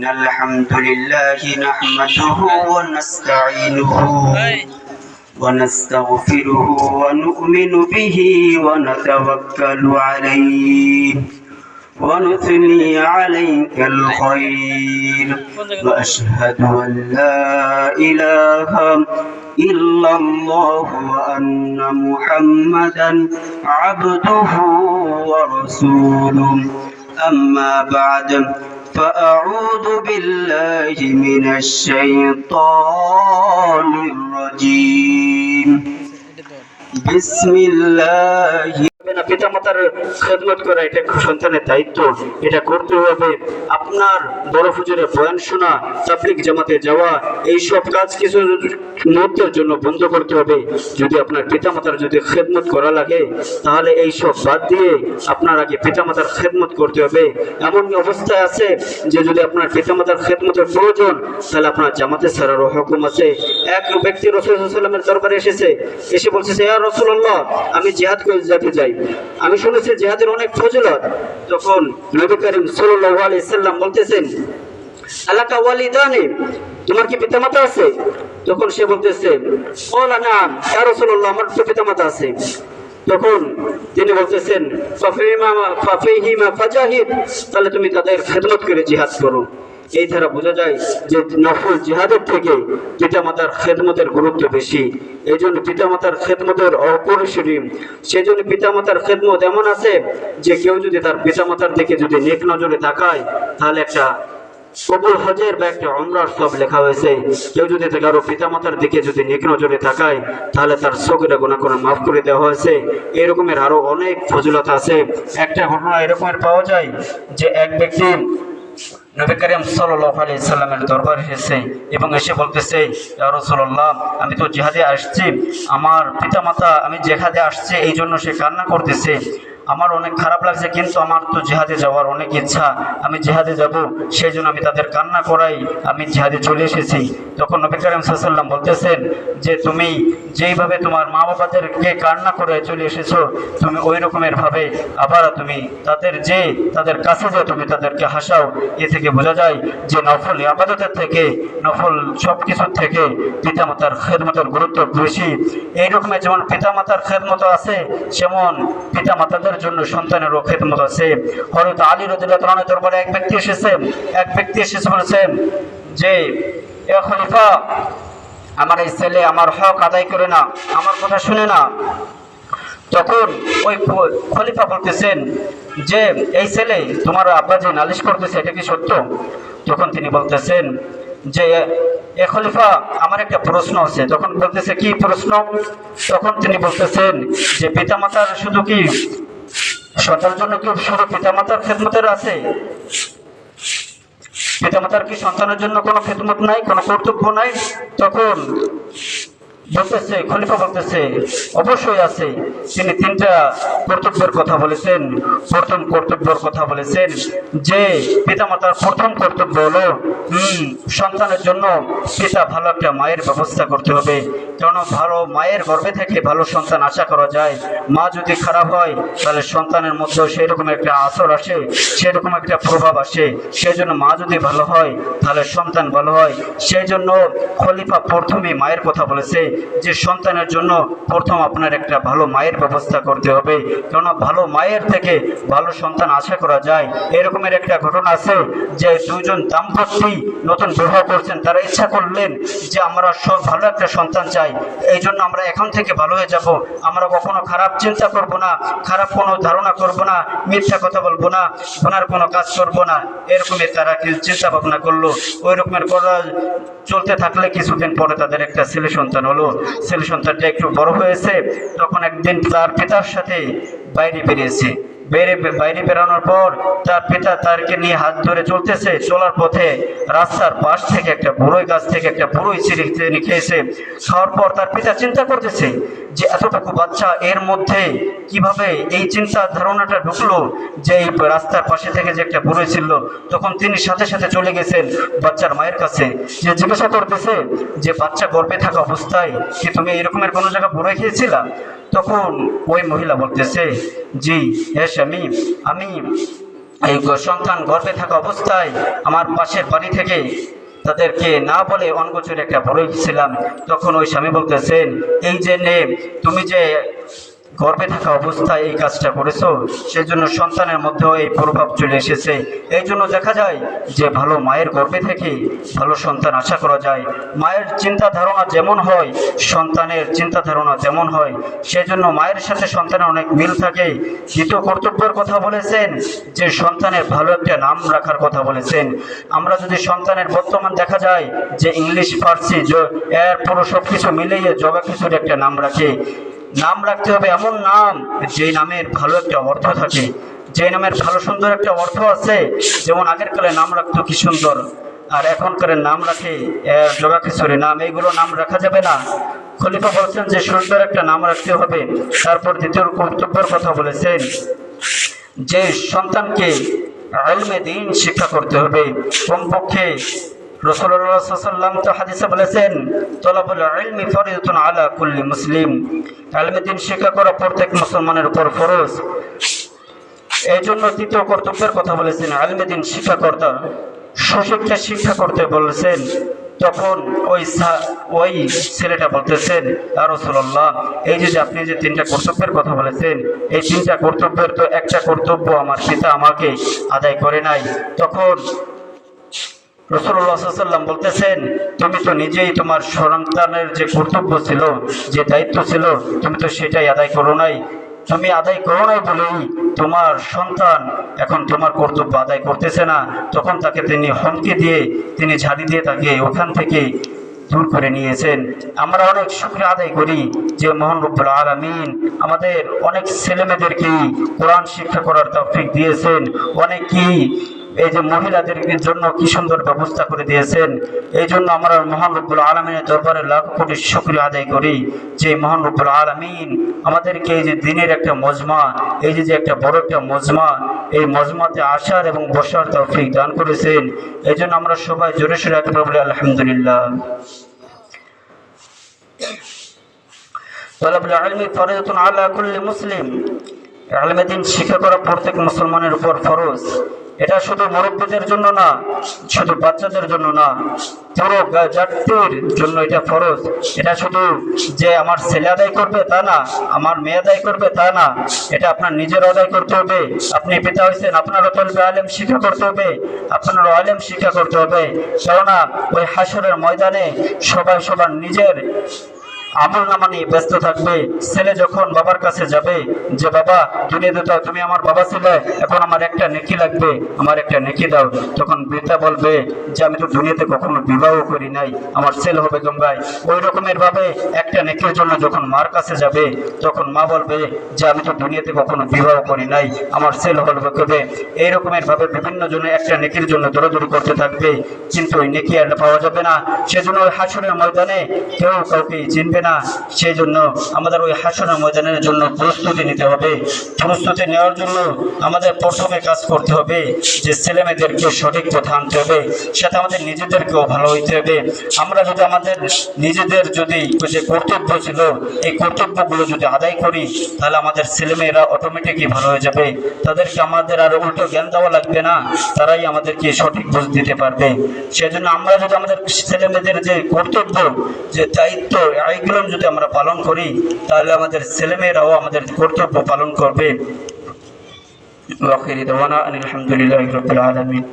الحمد لله نحمده ونستعينه ونستغفره ونؤمن به ونتوكل عليه ونثني عليك الخير وأشهد أن لا إله إلا الله وأن محمدا عبده ورسوله أما بعد فأعوذ بالله من الشيطان الرجيم بسم الله পিতা মাতার খেদমত করা এটা সন্তানের দায়িত্ব, এটা করতে হবে। আপনার বড় হুজুরের বয়ান শোনা, তাবলীগ জামাতে যাওয়া, এইসব কাজ কিছু মুহূর্তের জন্য বন্ধ করতে হবে। যদি আপনার পিতা মাতার যদি খেদমত করা লাগে তাহলে এইসব বাদ দিয়ে আপনার আগে পিতা মাতার খেদমত করতে হবে। এমন অবস্থায় আছে যে যদি আপনার পিতা মাতার খেদমতের প্রয়োজন তাহলে আপনার জামাতে ছাড়ারও হুকুম আছে। এক ব্যক্তি রাসূল সাল্লাল্লাহু আলাইহি ওয়াসাল্লামের দরবারে এসে বলছে, ইয়া রাসূলুল্লাহ, আমি জিহাদ করতে যাই, আমি শুনেছি জিহাদের অনেক ফজিলত। তখন নবী করিম সাল্লাল্লাহু আলাইহি ওয়াসাল্লাম বলতেছেন, আলাকা ওয়ালিদানি, তোমার কি পিতামাতা আছে? তখন সে বলতেছে, ক্বালা নাম ইয়া রাসূলুল্লাহ, আমার তো পিতামাতা আছে। তখন তিনি বলতেছেন, ফাফিহিমা ফাজাহিদ, তাহলে তুমি তাদের খেদমত করে জিহাদ করো। এই ধারা বোঝা যায় যে নফল জিহাদের থেকে পিতামাতার খেদমতের গুরুত্ব বেশি। এই জন্য পিতামাতার খেদমতের অপরিসীম। সেই জন্য পিতামাতার খেদমত এমন আছে যে কেউ যদি তার পিতামাতার দিকে যদি নেক নজরে তাকায় তাহলে একটা কবুল হজের বা একটা উমরার সব লেখা হয়েছে। কেউ যদি কারো পিতামাতার দিকে যদি নেক নজরে তাকায় তাহলে তার সগীরা গুনাহ মাফ করে দেওয়া হয়েছে। এরকমের আরো অনেক ফজিলত আছে। একটা ঘটনা এরকমের পাওয়া যায় যে এক ব্যক্তি নবী করিম সাল্লাল্লাহু আলাইহি সাল্লামের দরবারে এসেছে এবং এসে বলতেছে, ইয়া রাসূলুল্লাহ, আমি তো জিহাদে আসছি, আমার পিতামাতা, আমি জিহাদে আসছি এই জন্য সে কান্না করতেছে, আমার অনেক খারাপ লাগছে, কিন্তু আমার তো জিহাদে যাওয়ার অনেক ইচ্ছা, আমি জিহাদে যাব, সেই জন্য আমি তাদের কান্না করাই আমি জিহাদে চলে এসেছি। তখন নবী করিম সাল্লাল্লাহু আলাইহি সাল্লাম বলতেছেন যে তুমি যেইভাবে তোমার মা বাবাদেরকে কান্না করে চলে এসেছো, তুমি ওই রকমের ভাবে আবার তুমি তাদের কাছে যে তুমি তাদেরকে হাসাও। এ থেকে বোঝা যায় যে নফল ইবাদতের থেকে, নফল সব কিছুর থেকে পিতামাতার খেদমতের গুরুত্ব বেশি। এই রকমের যেমন পিতামাতার খেদমত আছে, সেমন পিতামাতাদের জন্য সন্তানেরও খেদমত আছে। হযরত আলী রাদিয়াল্লাহু আনহু দরবারে এক ব্যক্তি এসেছে বলেছেন যে, এ খলিফা, আমার এই ছেলে আমার হক আদায় করে না, আমার কথা শুনে না। তখন ওই খলিফা বলতেছেন যে, এই ছেলে তোমার আব্বা যে নালিশ করতেছে এটা কি সত্য? তখন তিনি বলতেছেন যে, এ খলিফা, আমার একটা প্রশ্ন আছে। তখন বলতেছে, কি প্রশ্ন? তখন তিনি বলতেছেন যে, পিতামাতার শুধু কি সন্তানের জন্য কি শুধু পিতামাতার খেদমতের আছে? পিতামাতার কি সন্তানের জন্য কোনো খেদমত নাই, কোনো কর্তব্য নাই? তখন খলিফা বলতেছে, অবশ্যই আছে। তিনি তিনটা কর্তব্যের কথা বলেছেন। প্রথম কর্তব্যের কথা বলেছেন যে পিতামাতার প্রথম কর্তব্য হলো সন্তানের জন্য পিতা ভালো একটা মায়ের ব্যবস্থা করতে হবে। কারণ ভালো মায়ের গর্ভে থেকে ভালো সন্তান আশা করা যায়। মা যদি খারাপ হয় তাহলে সন্তানের মধ্যেও সেই রকম একটা আসর আসে, সেরকম একটা প্রভাব আসে। সেই জন্য মা যদি ভালো হয় তাহলে সন্তান ভালো হয়। সেই জন্য খলিফা প্রথমে মায়ের কথা বলেছে যে সন্তানের জন্য প্রথম আপনার একটা ভালো মায়ের ব্যবস্থা করতে হবে, কেননা ভালো মায়ের থেকে ভালো সন্তান আশা করা যায়। এরকমের একটা ঘটনা আছে যে দুইজন দাম্পত্য নতুন বিবাহ করছেন, তারা ইচ্ছা করলেন যে আমরা সব ভালো একটা সন্তান চাই, এই জন্য আমরা এখন থেকে ভালো হয়ে যাব, আমরা কখনো খারাপ চিন্তা করব না, খারাপ কোনো ধারণা করব না, মিথ্যা কথা বলবো না, গুনার কোনো কাজ করব না। এরকমের তারা চিন্তা ভাবনা করলো। ওই রকমের করা চলতে থাকলে কিছুদিন পরে তাদের একটা ছেলে সন্তান হলো। ছেলে সন্তানটা একটু বড় হয়েছে। তখন একদিন তার পিতার সাথে বাইরে বেরানোর পর তার পিতা তারকে নিয়ে হাত ধরে চলতেছে। চলার পথে রাস্তার পাশ থেকে একটা বড়ই গাছ থেকে একটা বড়ই চিড়ে খেয়েছে। খাওয়ার পর তার পিতা চিন্তা করতেছে যে এতটুকু বাচ্চা, এর মধ্যে কিভাবে এই চিন্তা ধারণাটা ঢুকলো যে এই রাস্তার পাশে থেকে যে একটা বড়ই ছিল। তখন তিনি সাথে সাথে চলে গেছেন বাচ্চার মায়ের কাছে, যে জিজ্ঞাসা করতেছে যে বাচ্চা গর্ভে থাকা অবস্থায় কি তুমি এরকমের কোনো জায়গায় বড়ই খেয়েছিলা? তখন ওই মহিলা বলতেছে, জি হে স্বামী, আমি এই সন্তান গর্ভে থাকা অবস্থায় আমার পাশের বাড়ি থেকে তাদেরকে না বলে অনগোচরে একটা বলে গেছিলাম। তখন ওই স্বামী বলতেছেন, এই যে তুমি যে গর্ভে থাকা অবস্থায় এই কাজটা করেছো, সেজন্য সন্তানের মধ্যেও এই প্রভাব চলে এসেছে। এই জন্য দেখা যায় যে ভালো মায়ের গর্ভে থেকে ভালো সন্তান আশা করা যায়। মায়ের চিন্তা ধারণা যেমন হয় সন্তানের চিন্তা ধারণা তেমন হয়, সেজন্য মায়ের সাথে সন্তানের অনেক মিল থাকে। দ্বিতীয় কর্তব্যের কথা বলেছেন যে সন্তানের ভালো একটা নাম রাখার কথা বলেছেন। আমরা যদি সন্তানের বর্তমান দেখা যায় যে ইংলিশ ফার্সি এর পুরো সব কিছু মিলিয়ে জগা কিছুর একটা নাম রাখে। নাম রাখতে হবে এমন নাম যে নামের ভালো একটা অর্থ থাকে, যে নামের ভালো সুন্দর একটা অর্থ আছে। যেমন আগের কালে নাম রাখতো কি সুন্দর, আর এখনকার নাম রাখে জগা খিচুড়ি নাম, এইগুলো নাম রাখা যাবে না। খলিফা বলছেন যে সুন্দর একটা নাম রাখতে হবে। তারপর দ্বিতীয় কর্তব্যের কথা বলেছেন যে সন্তানকে ইলমে দ্বীন শিক্ষা করতে হবে। কমপক্ষে রাসূলুল্লাহ সাল্লাল্লাহু আলাইহি ওয়াসাল্লাম তো হাদিসে বলেছেন, তলাবুল ইলমি ফরিদাতুন আলা কুল্লি মুসলিম, ইলমে দ্বীন শিক্ষা করা প্রত্যেক মুসলমানের উপর ফরজ। এই জন্য তৃতীয় কর্তব্যের কথা বলেছেন ইলমে দ্বীন শিক্ষাকর্তা সুশিক্ষা শিক্ষা করতে বলেছেন। তখন ওই ছেলেটা বলতেছেন, ইয়া রাসূলুল্লাহ, এই যে আপনি যে তিনটা কর্তব্যের কথা বলেছেন, এই তিনটা কর্তব্যের তো একটা কর্তব্য আমার পিতা আমাকে আদায় করে নাই। তখন রাসূলুল্লাহ সাল্লাল্লাহু আলাইহি ওয়াসাল্লাম বলতেছেন, তুমি তো নিজেই তোমার সন্তানের যে কর্তব্য ছিল, যে দায়িত্ব ছিল, তুমি তো সেটাই আদায় করো নাই। তুমি আদায় করো নাই বলেই তোমার সন্তান এখন তোমার কর্তব্য আদায় করতেছে না। তখন তাকে তিনি হুমকি দিয়ে, তিনি ঝাড়ি দিয়ে তাকে ওখান থেকে দূর করে নিয়েছেন। আমরা অনেক শুকরিয়া আদায় করি যে মহান রব্বুল আলামিন আমাদের অনেক ছেলেমেয়েদেরকে কোরআন শিক্ষা করার তৌফিক দিয়েছেন। অনেকেই এই যে মহিলাদের জন্য কি সুন্দর ব্যবস্থা করে দিয়েছেন। এই জন্য আমরা মহান রব্বুল আলামিনের দরবারে লাখ কোটি শুকরিয়া আদায় করি যে মহান রব্বুল আলামিন আমাদেরকে এই যে দিনের একটা মজমা, এই যে একটা বড় একটা মজমা, এই মজমাতে আসার এবং বসার তৌফিক দান করেছেন। এই জন্য আমরা সবাই জোরে সোরে একবার বলি আলহামদুলিল্লাহ। তালাবুল ইলমি ফরিদাতুন আলা কুল্লি মুসলিম, ইলমে দ্বীন শিক্ষা করা প্রত্যেক মুসলমানের উপর ফরজ। এটা শুধু মুরব্বীদের জন্য না, শুধু বাচ্চাদের জন্য না, পুরো জাতির জন্য এটা ফরজ। এটা শুধু যে আমার ছেলে আদায় করবে তা না, আমার মেয়ে আদায় করবে তা না, এটা আপনার নিজের আদায় করতে হবে। আপনি পিতা হয়েছেন, আপনারও তলবে আলেম শিক্ষা করতে হবে, আপনারও আলেম শিক্ষা করতে হবে। কেননা ওই হাসরের ময়দানে সবাই সবার নিজের আমল নামা নিয়ে ব্যস্ত থাকবে। ছেলে যখন বাবার কাছে যাবে যে বাবা দুনিয়াতে তো তুমি আমার বাবা ছিলে, এখন আমার একটা নেকি লাগবে, আমার একটা নেকি দাও, তখন পিতা বলবে যে আমি তো দুনিয়াতে কখনো বিবাহ করি নাই, আমার ছেলে হবে গঙ্গায়। ওই রকমের ভাবে একটা নেকির জন্য যখন মার কাছে যাবে তখন মা বলবে যে আমি তো দুনিয়াতে কখনো বিবাহ করি নাই, আমার ছেলে হবে কবে। এই রকমের ভাবে বিভিন্ন জনে একটা নেকির জন্য দৌড়াদৌড়ি করতে থাকবে, কিন্তু ওই নেকি আর পাওয়া যাবে না। সেজন্য ওই হাসরের ময়দানে কেউ কাউকে চিনবে না। সেই জন্য আমাদের ওই হাসরের ময়দানের জন্য প্রস্তুতি নিতে হবে। প্রস্তুতি নেওয়ার জন্য আমাদের প্রথমে কাজ করতে হবে যে ছেলে মেয়েদেরকে সঠিক পথে আনতে হবে, সাথে আমাদের নিজেদেরকেও ভালো হইতে হবে। আমরা যদি আমাদের নিজেদের যদি যে কর্তব্য ছিল এই কর্তব্যগুলো যদি আদায় করি, তাহলে আমাদের ছেলেমেয়েরা অটোমেটিকই ভালো হয়ে যাবে। তাদেরকে আমাদের আর উল্টো জ্ঞান দেওয়া লাগবে না, তারাই আমাদেরকে সঠিক বুঝ দিতে পারবে। সেজন্য আমরা যদি আমাদের ছেলেমেয়েদের যে কর্তব্য, যে দায়িত্ব, এইগুলো যদি আমরা পালন করি, তাহলে আমাদের ছেলেমেয়েরাও আমাদের কর্তব্য পালন করবে। আলহামদুলিল্লাহি রাব্বিল আলামিন।